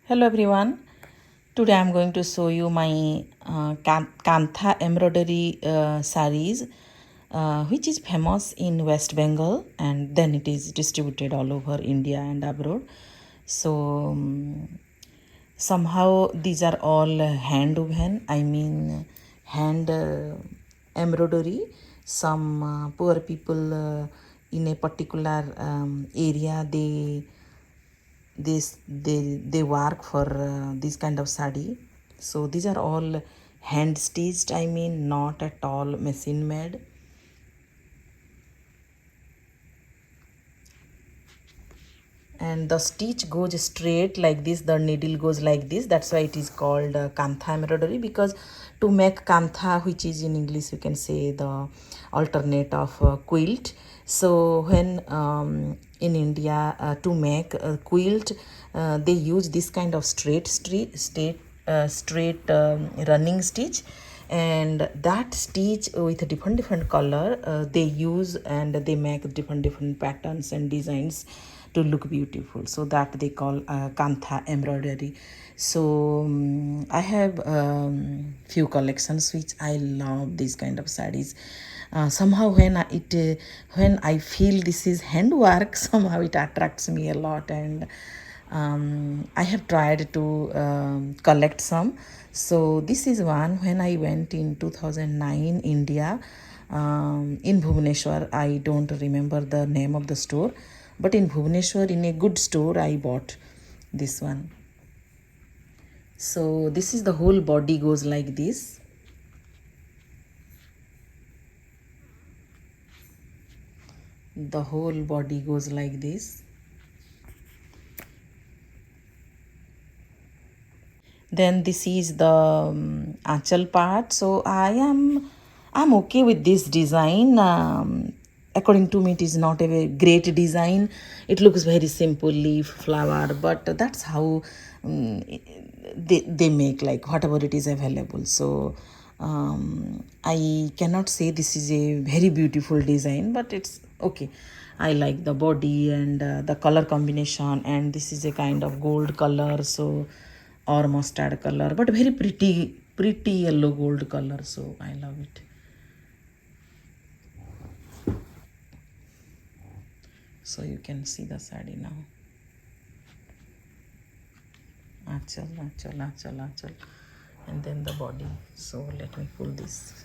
Hello everyone. Today I'm going to show you my kantha embroidery sarees, which is famous in West Bengal, and then it is distributed all over India and abroad. So somehow these are all hand woven. I mean hand embroidery. Some poor people in a particular area they work for this kind of sari. So these are all hand stitched, I mean not at all machine made. And the stitch goes straight like this, the needle goes like this. That's why it is called kantha embroidery, because to make kantha, which is in English you can say the alternate of quilt. So when in India to make a quilt, they use this kind of straight running stitch, and that stitch with a different color they use, and they make different patterns and designs to look beautiful. So that they call kantha embroidery. So I have few collections which I love these kind of sarees. Somehow when I feel this is handwork, somehow it attracts me a lot, and I have tried to collect some. So this is one. When I went in 2009 India, in Bhubaneswar, I don't remember the name of the store, but in Bhubaneswar in a good store I bought this one. So this is the whole body goes like this. The whole body goes like this. Then this is the achal part. So I'm okay with this design. According to me, it is not a very great design. It looks very simple leaf flower, but that's how they make, like whatever it is available. So I cannot say this is a very beautiful design, but it's okay. I like the body and the color combination, and this is a kind of gold color, so or mustard color, but very pretty yellow gold color. So I love it. So you can see the sari now. Achal, and then the body. So let me pull this.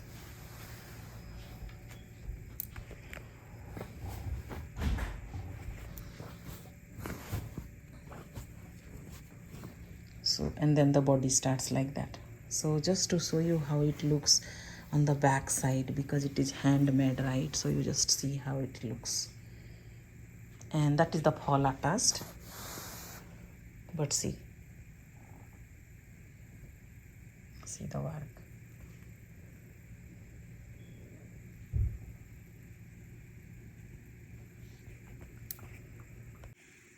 So and then the body starts like that. So just to show you how it looks on the back side, because it is handmade, right? So you just see how it looks, and that is the fall attached. But see the work.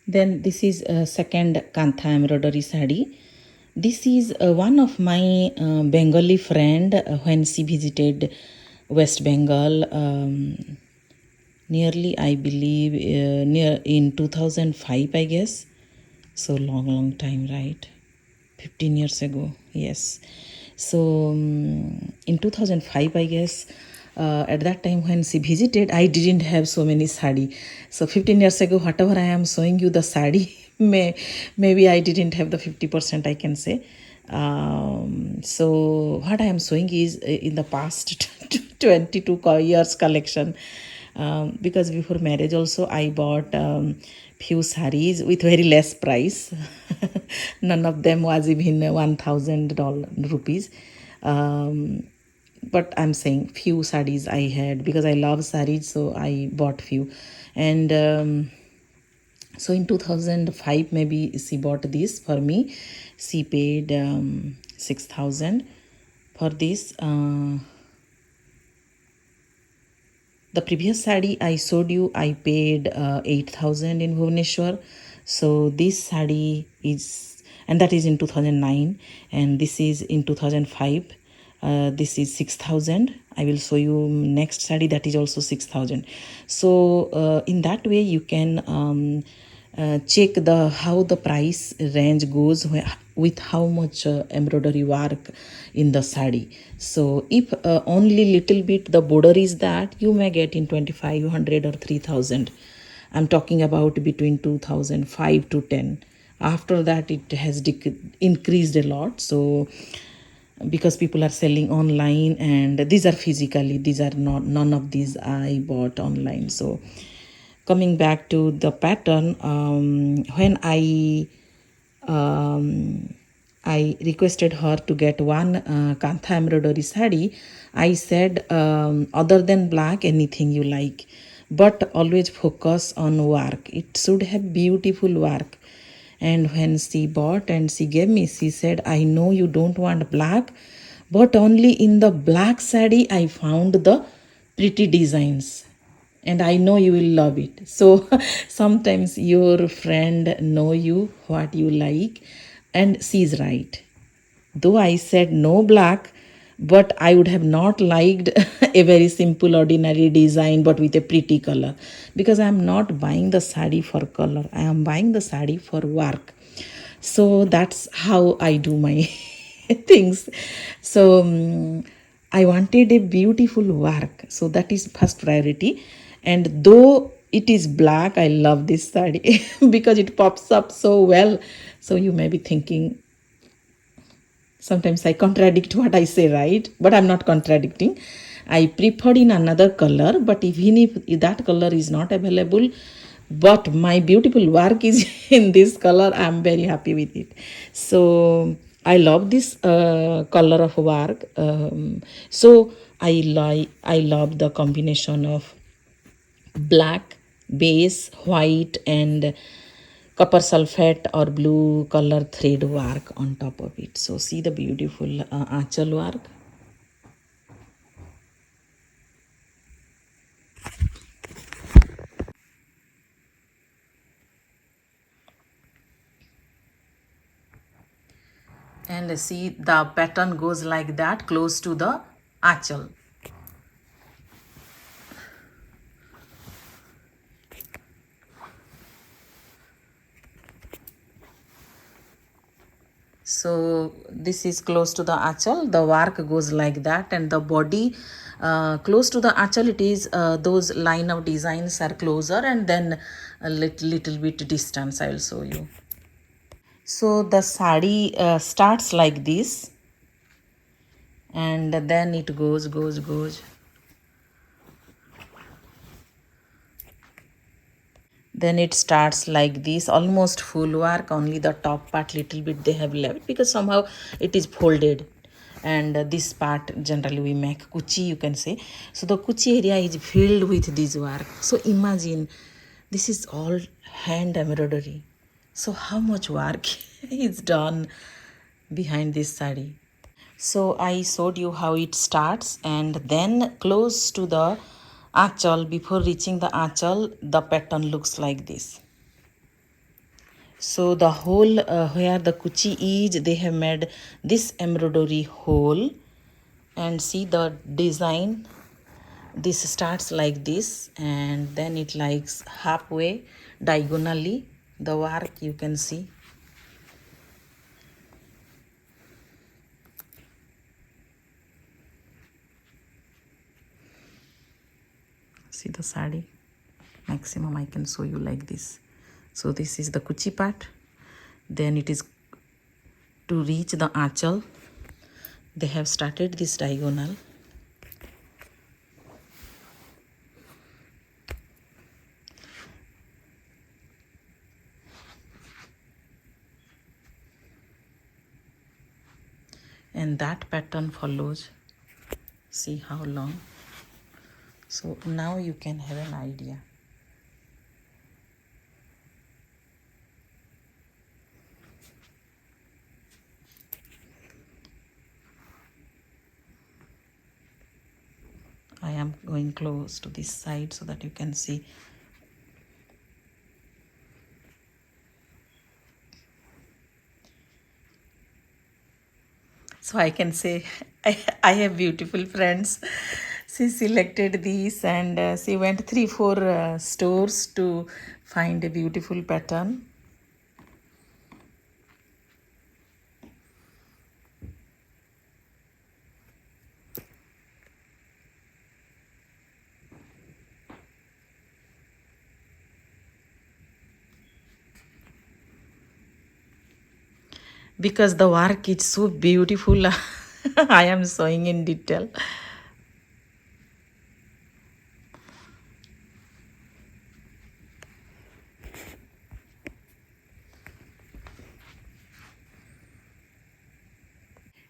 Then this is a second kantha embroidery sari. This is one of my Bengali friend when she visited West Bengal, nearly I believe near in 2005, I guess. So long time, right? 15 years ago, yes. So in 2005, I guess, at that time when she visited, I didn't have so many sari. So 15 years ago, whatever I am showing you the sari, maybe I didn't have the 50%, I can say. So what I am showing is in the past 22 years collection, because before marriage also I bought few sarees with very less price. None of them was even $1,000 rupees. But I'm saying few sarees I had, because I love sarees, so I bought few. And so in 2005 maybe she bought this for me. She paid 6,000 for this. The previous sari I showed you, I paid 8,000 in Bhubaneswar. So this sari is, and that is in 2009, and this is in 2005. This is 6,000. I will show you next sari, that is also 6,000. So in that way you can check the how the price range goes with how much embroidery work in the sari. So if only little bit the border is that, you may get in 2500 or 3000. I'm talking about between 2005 to 10. After that it has increased a lot. So because people are selling online, and these are physically, these are not, none of these I bought online. So coming back to the pattern, when I requested her to get one kantha embroidery sari. I said, other than black, anything you like, but always focus on work. It should have beautiful work. And when she bought and she gave me, she said, I know you don't want black, but only in the black sari I found the pretty designs, and I know you will love it. So sometimes your friend know you what you like, and she's right. Though I said no black, but I would have not liked a very simple ordinary design but with a pretty color, because I am not buying the sari for color, I am buying the sari for work. So that's how I do my things. So I wanted a beautiful work, so that is first priority. And though it is black, I love this sari because it pops up so well. So you may be thinking, sometimes I contradict what I say, right? But I'm not contradicting. I preferred in another color, but even if that color is not available, but my beautiful work is in this color, I'm very happy with it. So I love this color of work. So I love the combination of black base, white, and copper sulfate or blue color thread work on top of it. So see the beautiful achal work. And see the pattern goes like that, close to the achal. So this is close to the achal, the work goes like that, and the body close to the achal, it is those line of designs are closer, and then a little bit distance I will show you. So the sari starts like this, and then it goes. Then it starts like this, almost full work, only the top part little bit they have left because somehow it is folded. And this part generally we make kuchi, you can say. So the kuchi area is filled with this work. So imagine, this is all hand embroidery. So how much work is done behind this sari. So I showed you how it starts, and then close to the achal, before reaching the achal, the pattern looks like this. So the hole where the kuchi is, they have made this embroidery hole, and see the design. This starts like this, and then it likes halfway diagonally. The work you can see. See the sari, maximum I can show you like this. So this is the kuchi part, then it is to reach the achal, they have started this diagonal, and that pattern follows. See how long. So now you can have an idea. I am going close to this side so that you can see. So I can say I have beautiful friends. She selected these and she went 3 4 stores to find a beautiful pattern. Because the work is so beautiful, I am showing in detail.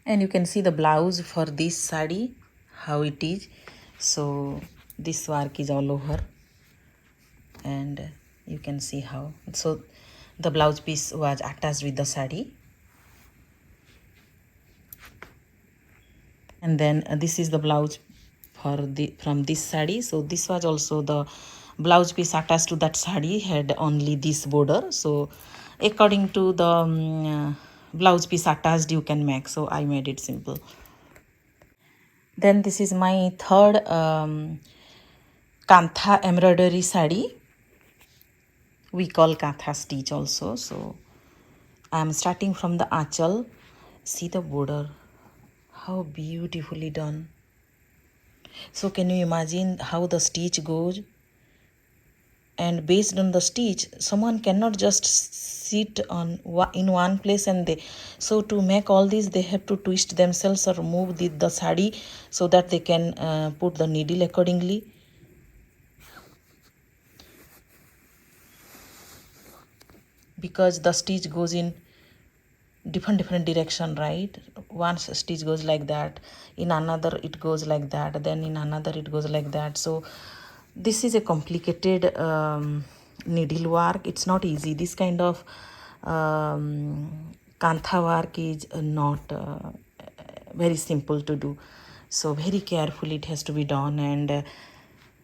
And you can see the blouse for this sari, how it is. So this work is all over, and you can see how. So the blouse piece was attached with the sari. And then this is the blouse for the from this sari. So this was also the blouse piece attached to that sari, had only this border. So according to the blouse piece attached, you can make. So I made it simple. Then this is my third kantha embroidery sari. We call kantha stitch also. So I am starting from the achal. See the border, how beautifully done. So can you imagine how the stitch goes? And based on the stitch, someone cannot just sit on in one place, and they, so to make all these they have to twist themselves or move the sari so that they can put the needle accordingly. Because the stitch goes in different direction, right? One stitch goes like that, in another it goes like that, then in another it goes like that. So this is a complicated needle work. It's not easy. This kind of kantha work is not very simple to do. So very carefully it has to be done, and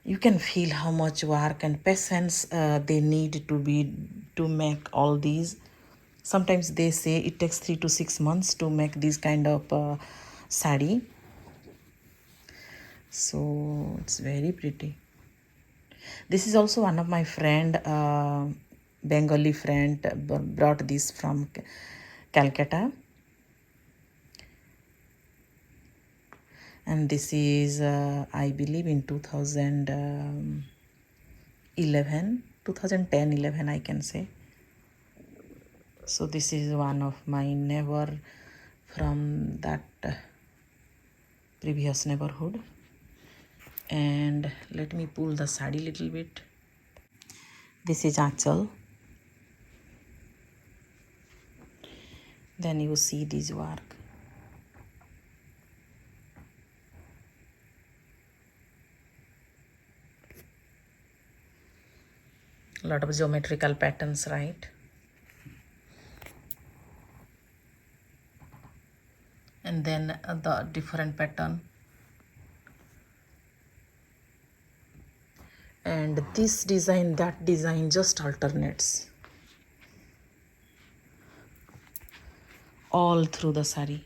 you can feel how much work and patience they need to make all these. Sometimes they say it takes 3 to 6 months to make this kind of sari. So it's very pretty. This is also one of my friend, Bengali friend, brought this from Calcutta. And this is I believe in 2011, 2010-11, I can say. So this is one of my neighbor from that previous neighborhood. And let me pull the sari little bit. This is achal. Then you see this work. A lot of geometrical patterns, right? And then the different pattern. And this design, that design just alternates all through the sari.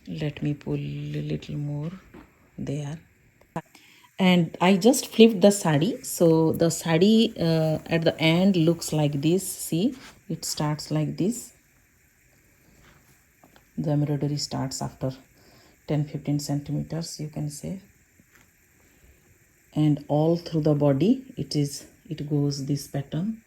Let me pull a little more there. And I just flipped the sari. So the sari at the end looks like this. See, it starts like this. The embroidery starts after 10-15 centimeters, you can say. And all through the body it goes this pattern.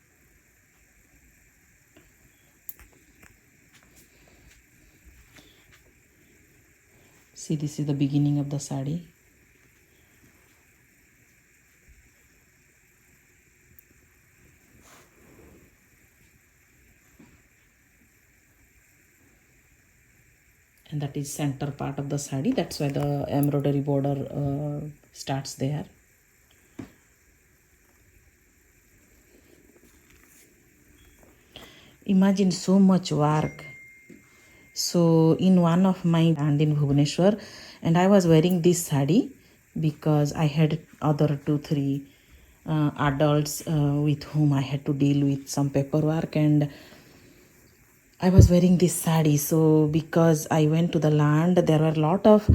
See, this is the beginning of the sari. and that is center part of the sari. That's why the embroidery border starts there. Imagine so much work. So in one of my band in Bhubaneswar, and I was wearing this sari because I had other 2-3 adults with whom I had to deal with some paperwork, and I was wearing this sari. So because I went to the land, there were a lot of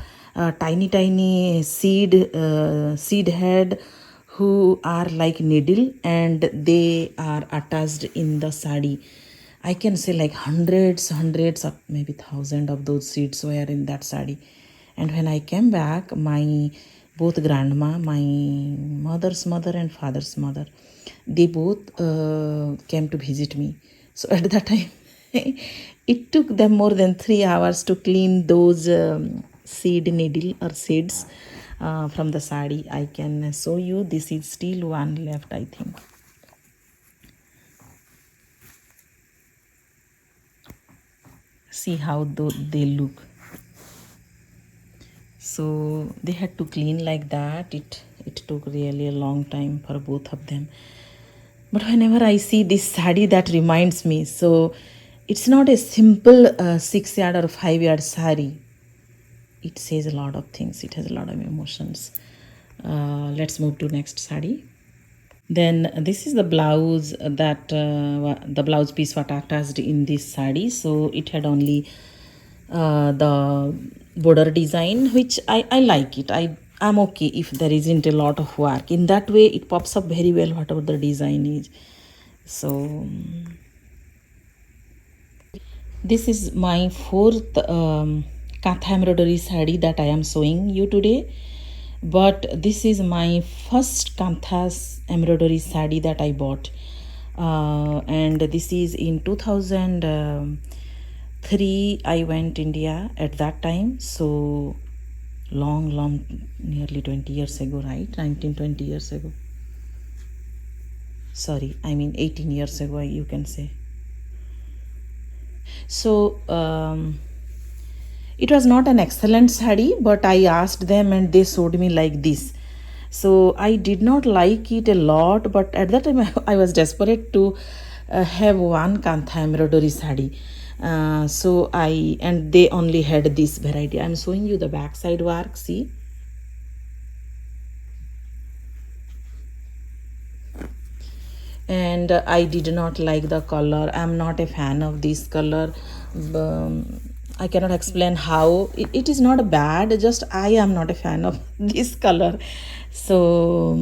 tiny seed head who are like needle, and they are attached in the sari. I can say like hundreds of maybe thousand of those seeds were in that sari. And when I came back, my both grandma, my mother's mother and father's mother, they both came to visit me. So at that time, it took them more than 3 hours to clean those seed needle or seeds from the sari. I can show you. This is still one left, I think. See how they look. So they had to clean like that. It took really a long time for both of them. But whenever I see this sari, that reminds me. So it's not a simple 6 yard or 5 yard sari. It says a lot of things. It has a lot of emotions. Let's move to next sari. Then this is the blouse that the blouse piece what attached in this sari. So it had only the border design, which I like it. I'm okay if there isn't a lot of work. In that way, it pops up very well whatever the design is. So this is my fourth kantha embroidery sari that I am showing you today. But this is my first kantha's embroidery sari that I bought. And this is in 2003. I went India at that time. So long, nearly 20 years ago, right? 19-20 years ago. Sorry, I mean 18 years ago, you can say. So it was not an excellent sari, but I asked them and they showed me like this. So I did not like it a lot, but at that time I was desperate to have one kantha embroidery sari. And they only had this variety. I'm showing you the backside work, see. And I did not like the color. I'm not a fan of this color. I cannot explain how. It is not bad, just I am not a fan of this color. So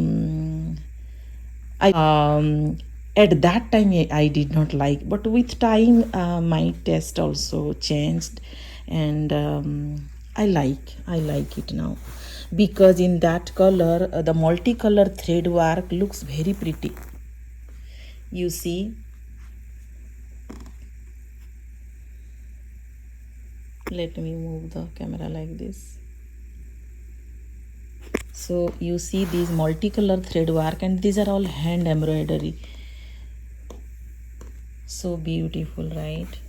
at that time I did not like, but with time my taste also changed, and I like it now, because in that color the multicolor thread work looks very pretty. You see, let me move the camera like this. So you see these multicolor thread work, and these are all hand embroidery. So beautiful, right?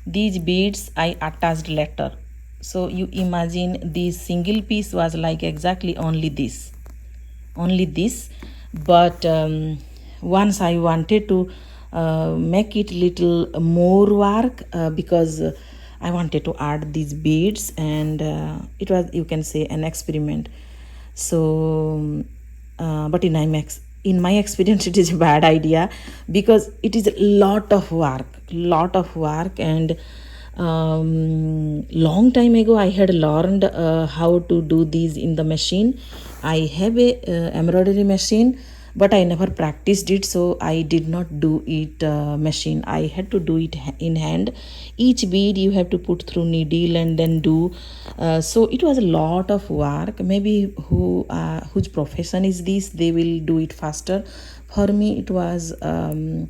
These beads I attached later. So you imagine this single piece was like exactly only this, but once I wanted to make it little more work, because I wanted to add these beads, and it was, you can say, an experiment. So but in my experience it is a bad idea, because it is a lot of work. And long time ago I had learned how to do these in the machine. I have a embroidery machine, but I never practiced it, so I did not do it machine. I had to do it in hand. Each bead you have to put through needle and then do. So it was a lot of work. Maybe whose profession is this, they will do it faster. For me it was a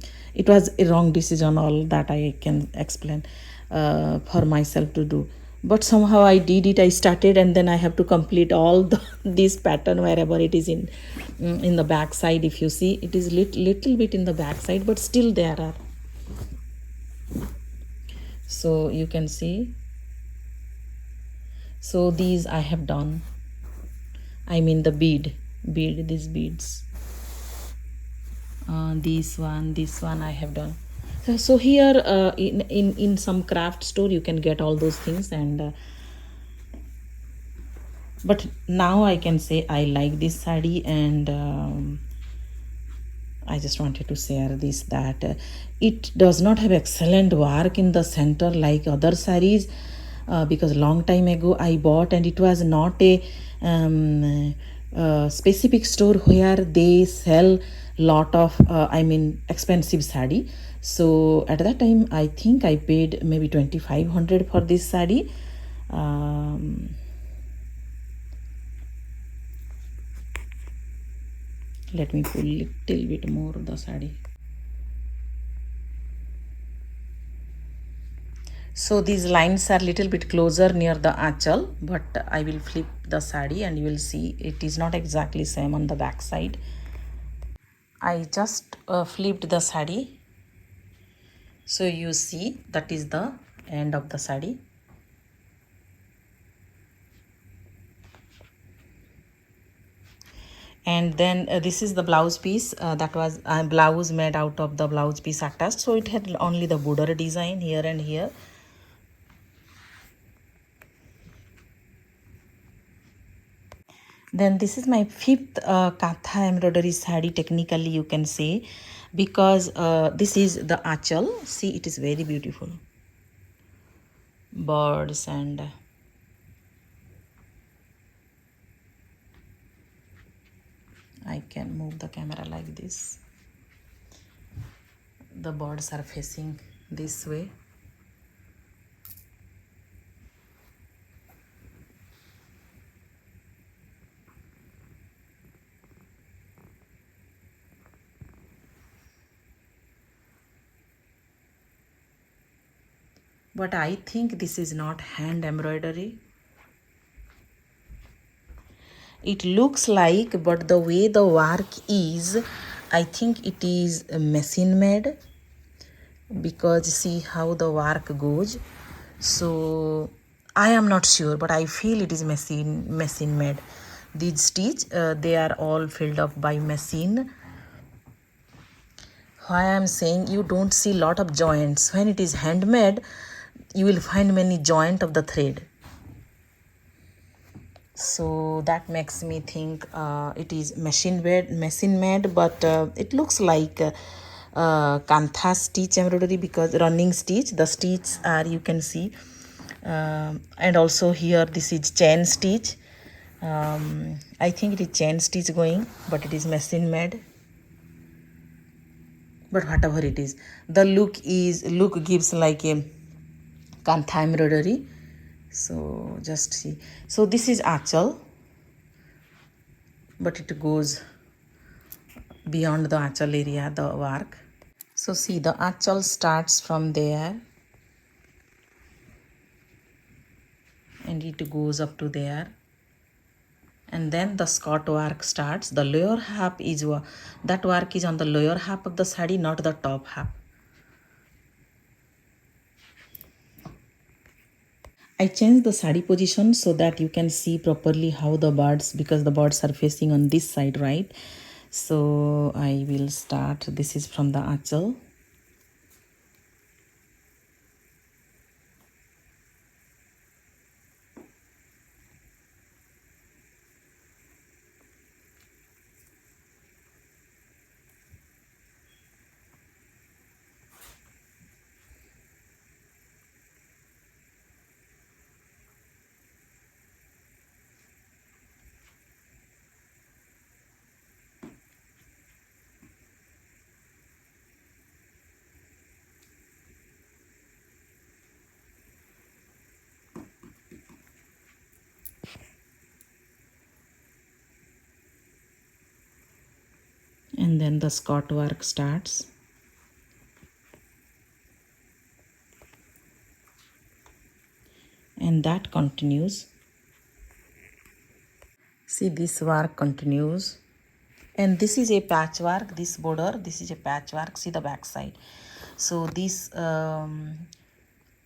wrong decision, all that I can explain for myself to do. But somehow I did it. I started, and then I have to complete all this pattern wherever it is in the back side. If you see, it is little bit in the back side, but still there are. So you can see, so these I have done, I mean the bead, these beads, this one I have done. So here in some craft store you can get all those things, and but now I can say I like this sari, and I just wanted to share this, that it does not have excellent work in the center like other sarees, because long time ago I bought, and it was not a specific store where they sell lot of I mean expensive sari. So at that time I think I paid maybe 2500 for this sari. Let me pull little bit more of the sari. So these lines are little bit closer near the achal, but I will flip the sari and you will see it is not exactly same on the back side. I just flipped the sari, so you see that is the end of the sari. And then this is the blouse piece, that was a blouse made out of the blouse piece attached, so it had only the border design here and here. Then this is my fifth kantha embroidery sari, technically you can say, because this is the achal. See, it is very beautiful, birds, and I can move the camera like this. The birds are facing this way. But I think this is not hand embroidery. It looks like, but the way the work is, I think it is machine made, because see how the work goes. So I am not sure, but I feel it is machine made. These stitch they are all filled up by machine. Why I am saying you don't see lot of joints. When it is handmade, you will find many joint of the thread. So that makes me think it is machine made, but it looks like kantha stitch embroidery, because running stitch, the stitches are, you can see, and also here this is chain stitch. I think it is chain stitch going, but it is machine made. But whatever it is, the look gives like a kantha embroidery. So just see, so this is achal, but it goes beyond the achal area, the work. So see, the achal starts from there and it goes up to there, and then the skirt work starts. The lower half is that work is on the lower half of the sari, not the top half. I changed the sari position so that you can see properly how the birds, because the birds are facing on this side, right? So I will start. This is from the achal. And then the skirt work starts. And that continues. See, this work continues. And this is a patchwork, this border, this is a patchwork. See the back side. So this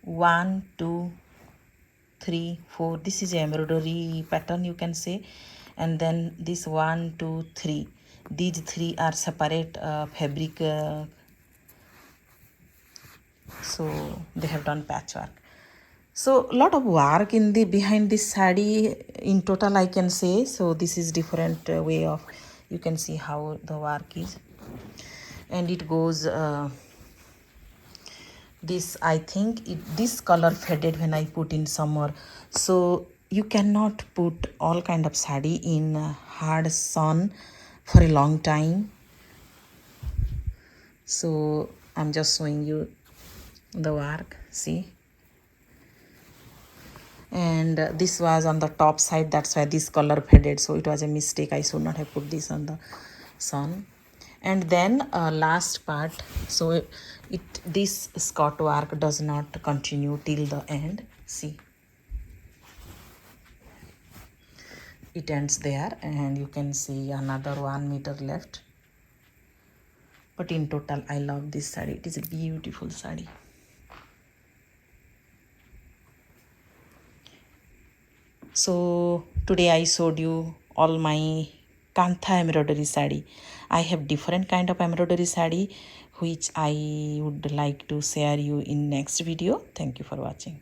1 2 3 4, this is embroidery pattern, you can say. And then this 1 2 3, these three are separate fabric, so they have done patchwork. So lot of work in the behind this sari in total, I can say. So this is different way of, you can see how the work is. And it goes this, I think this color faded when I put in summer, so you cannot put all kind of sari in hard sun for a long time. So I'm just showing you the work, see. And this was on the top side, that's why this color faded, so it was a mistake, I should not have put this on the sun. And then last part, so this skirt work does not continue till the end, see, it ends there, and you can see another 1 meter left. But in total, I love this sari, it is a beautiful sari. So today I showed you all my kantha embroidery sari. I have different kind of embroidery sari which I would like to share you in next video. Thank you for watching.